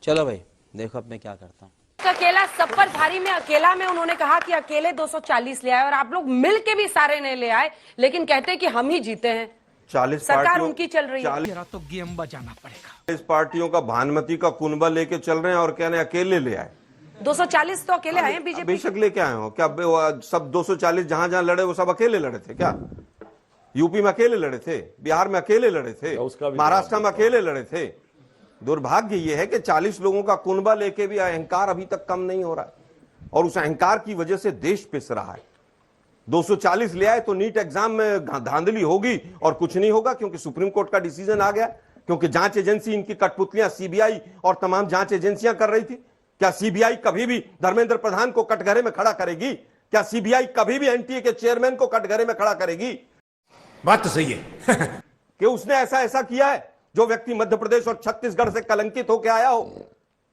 चलो भाई देखो अब मैं क्या करता हूँ। अकेला सब पर भारी में अकेला में उन्होंने कहा कि अकेले 240 ले आए और आप लोग मिल के भी सारे नहीं ले आए, लेकिन कहते हैं कि हम ही जीते हैं। 40 सरकार उनकी चल रही है। 40 तो गेम बजाना पड़ेगा। पार्टियों का भानुमति का कुनबा लेके चल रहे हैं और कह रहे हैं अकेले ले आए। 240 तो अकेले आए हैं बीजेपी। बेशक लेके आए हो क्या? सब 240 जहां जहां लड़े वो सब अकेले लड़े थे क्या? यूपी में अकेले लड़े थे, बिहार में अकेले लड़े थे, महाराष्ट्र में अकेले लड़े थे। दुर्भाग्य ये है कि 40 लोगों का कुनबा लेके भी अहंकार अभी तक कम नहीं हो रहा है और उस अहंकार की वजह से देश पिस रहा है। 240 ले आए तो नीट एग्जाम में धांधली होगी और कुछ नहीं होगा, क्योंकि सुप्रीम कोर्ट का डिसीजन आ गया, क्योंकि जांच एजेंसी इनकी कठपुतलियां सीबीआई और तमाम जांच एजेंसियां कर रही थी। क्या सीबीआई कभी भी धर्मेंद्र प्रधान को कटघरे में खड़ा करेगी? क्या सीबीआई कभी भी एनटीए के चेयरमैन को कटघरे में खड़ा करेगी? बात तो सही है कि उसने ऐसा किया है जो व्यक्ति मध्य प्रदेश और छत्तीसगढ़ से कलंकित होकर आया हो।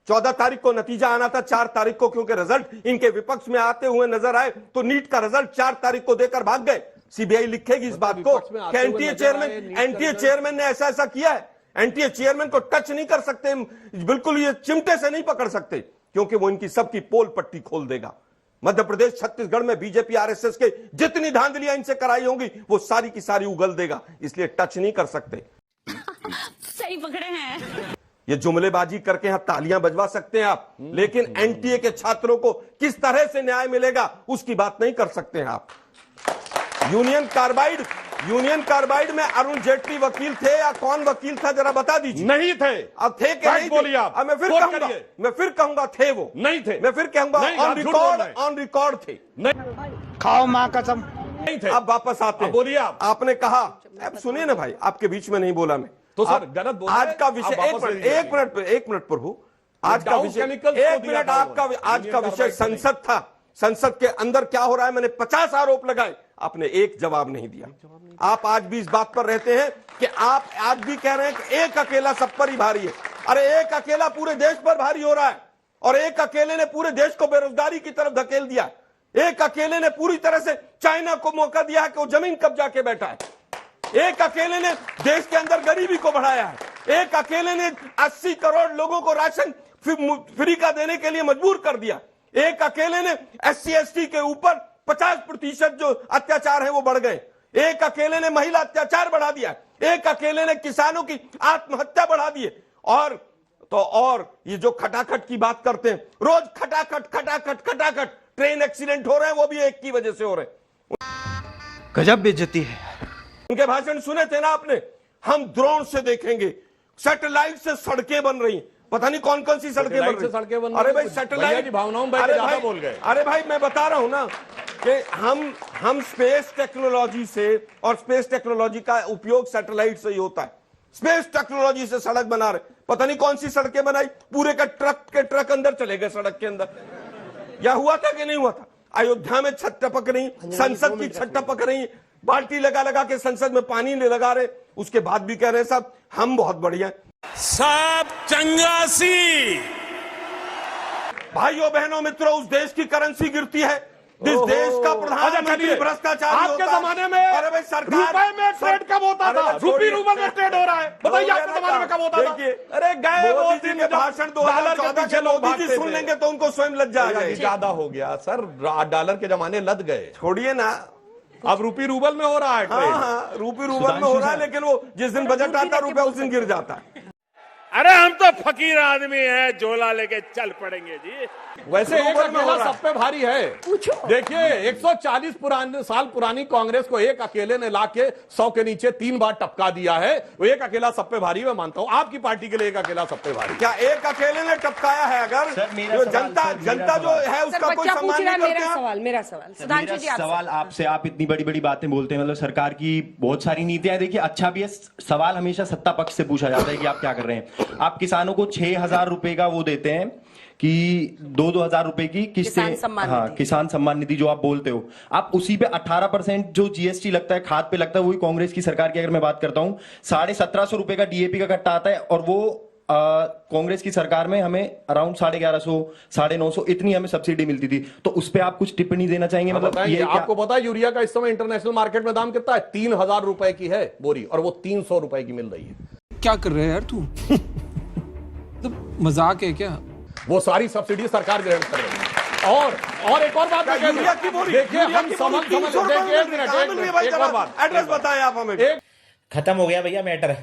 14 तारीख को नतीजा आना था, 4 तारीख को क्योंकि रिजल्ट इनके विपक्ष में आते हुए नजर आए तो नीट का रिजल्ट 4 तारीख को देकर भाग गए। सीबीआई लिखेगी इस बात को कि एनटीए चेयरमैन ने ऐसा किया है। एनटीए चेयरमैन को टच नहीं कर सकते, बिल्कुल ये चिमटे से नहीं पकड़ सकते, क्योंकि वो इनकी सबकी पोल पट्टी खोल देगा। मध्य प्रदेश छत्तीसगढ़ में बीजेपी आरएसएस के जितनी धांधलियां इनसे कराई होंगी वो सारी की सारी उगल देगा, इसलिए टच नहीं कर सकते। सही पकड़े हैं। ये जुमलेबाजी करके यहां तालियां बजवा सकते हैं आप, लेकिन एनटीए के छात्रों को किस तरह से न्याय मिलेगा उसकी बात नहीं कर सकते हैं आप। यूनियन कार्बाइड में अरुण जेटली वकील थे या कौन वकील था जरा बता दीजिए। नहीं थे। अब थे क्या? नहीं बोलिए आप। मैं फिर कहूंगा थे वो नहीं थे। मैं फिर कहूंगा ऑन रिकॉर्ड थे। नहीं खाओ मां कसम नहीं थे। अब वापस आते हैं। बोलिए आप। आपने कहा, अब सुनिए ना भाई, आपके बीच में नहीं बोला मैं तो सर गलत बोल रहे हैं। आज का विषय एक मिनट प्रभु, आज का विषय एक मिनट, आपका आज का विषय संसद था। संसद के अंदर क्या हो रहा है, मैंने 50 आरोप लगाए, आपने एक जवाब नहीं दिया। आप आज भी इस बात पर रहते हैं कि आप आज भी कह रहे हैं कि एक अकेला सब पर ही भारी है। अरे एक अकेला पूरे देश पर भारी हो रहा है और एक अकेले ने पूरे देश को बेरोजगारी की तरफ धकेल दिया। एक अकेले ने पूरी तरह से चाइना को मौका दिया है कि वो जमीन कब्जा के बैठा है। एक अकेले ने देश के अंदर गरीबी को बढ़ाया है। एक अकेले ने 80 करोड़ लोगों को राशन फ्री का देने के लिए मजबूर कर दिया। एक अकेले ने SC ST के ऊपर 50% जो अत्याचार है वो बढ़ गए। एक अकेले ने महिला अत्याचार बढ़ा दिया। एक अकेले ने किसानों की आत्महत्या बढ़ा दी। और ये जो खटाखट की बात करते हैं, रोज खटाखट ट्रेन एक्सीडेंट हो रहे हैं, वो भी एक की वजह से हो रहे हैं। गजब बेइज्जती है। उनके भाषण सुने थे ना आपने? हम ड्रोन से देखेंगे, सैटेलाइट से सड़कें बन रही, पता नहीं कौन कौन सी सड़कें बन रही। अरे भाई सैटेलाइट भावनाओं में ज्यादा बोल गए। अरे भाई मैं बता रहा हूं ना कि हम स्पेस टेक्नोलॉजी से, और स्पेस टेक्नोलॉजी का उपयोग सैटेलाइट से ही होता है। स्पेस टेक्नोलॉजी से सड़क बना रहे, पता नहीं कौन सी सड़कें बनाई, पूरे का ट्रक अंदर चले गए सड़क के अंदर। या हुआ था कि नहीं हुआ था? अयोध्या में छत टपक रही, संसद की छत टपक रही, बाल्टी लगा के संसद में पानी लगा रहे, उसके बाद भी कह रहे साहब हम बहुत बढ़िया सब चंगासी। भाइयों बहनों मित्रों, उस देश की करेंसी गिरती है जिस देश का प्रधानमंत्री भ्रष्टाचार आपके जमाने में। अरे भाई सरकार रुपए में ट्रेड कब होता था? रूपी रूबल में ट्रेड हो रहा है, बताइए आपके जमाने में कब होता था? अरे गए वो दिन के भाषण 2014 के मोदी जी सुन लेंगे तो उनको स्वयं लज्जा आ जाएगी। ज्यादा हो गया सर, डॉलर के जमाने लद गए। छोड़िए ना, अब रूपी रूबल में हो रहा है। हाँ, रूपी रूबल में हो रहा है, लेकिन वो जिस दिन बजट आता है रुपया उस दिन गिर जाता है। अरे हम तो फकीर आदमी है, झोला लेके चल पड़ेंगे जी। वैसे एक अकेला सब पे भारी है। देखिए 140 साल पुरानी कांग्रेस को एक अकेले ने लाके 100 के नीचे 3 बार टपका दिया है। वो एक अकेला सब पे भारी मैं मानता हूं। आपकी पार्टी के लिए एक अकेला सब पे भारी क्या एक अकेले ने टपकाया है? अगर जनता जो है उसका कोई सम्मान नहीं करते। मेरा सवाल आपसे, आप इतनी बड़ी बड़ी बातें बोलते हैं, मतलब सरकार की बहुत सारी नीतियां, देखिए अच्छा भी है, सवाल हमेशा सत्ता पक्ष से पूछा जाता है कि आप क्या कर रहे हैं। आप किसानों को 6,000 रुपए का वो देते हैं कि 2,000 रुपए की किससे, हाँ किसान सम्मान निधि जो आप बोलते हो, आप उसी पे 18% जो GST लगता है, खाद पे लगता है, वही कांग्रेस की सरकार की अगर मैं बात करता हूं 1,750 रुपए का DAP का कट्टा आता है, और वो कांग्रेस की सरकार में हमें अराउंड 1150, 950 इतनी हमें सब्सिडी मिलती थी। तो उस पे आप कुछ टिप्पणी देना चाहेंगे? मतलब ये आपको पता है यूरिया का इस समय इंटरनेशनल मार्केट में दाम कितना है? 3,000 रुपए की है बोरी, और वो 300 रुपए की मिल रही है। क्या कर रहे हैं यार तू? मजाक है क्या? वो सारी सब्सिडी सरकार ग्रहण कर रही है। और एक और बात देखिए, हम समझ देखिए, एक मिनट, एक और बात एड्रेस बताएं आप हमें। खत्म हो गया भैया मैटर।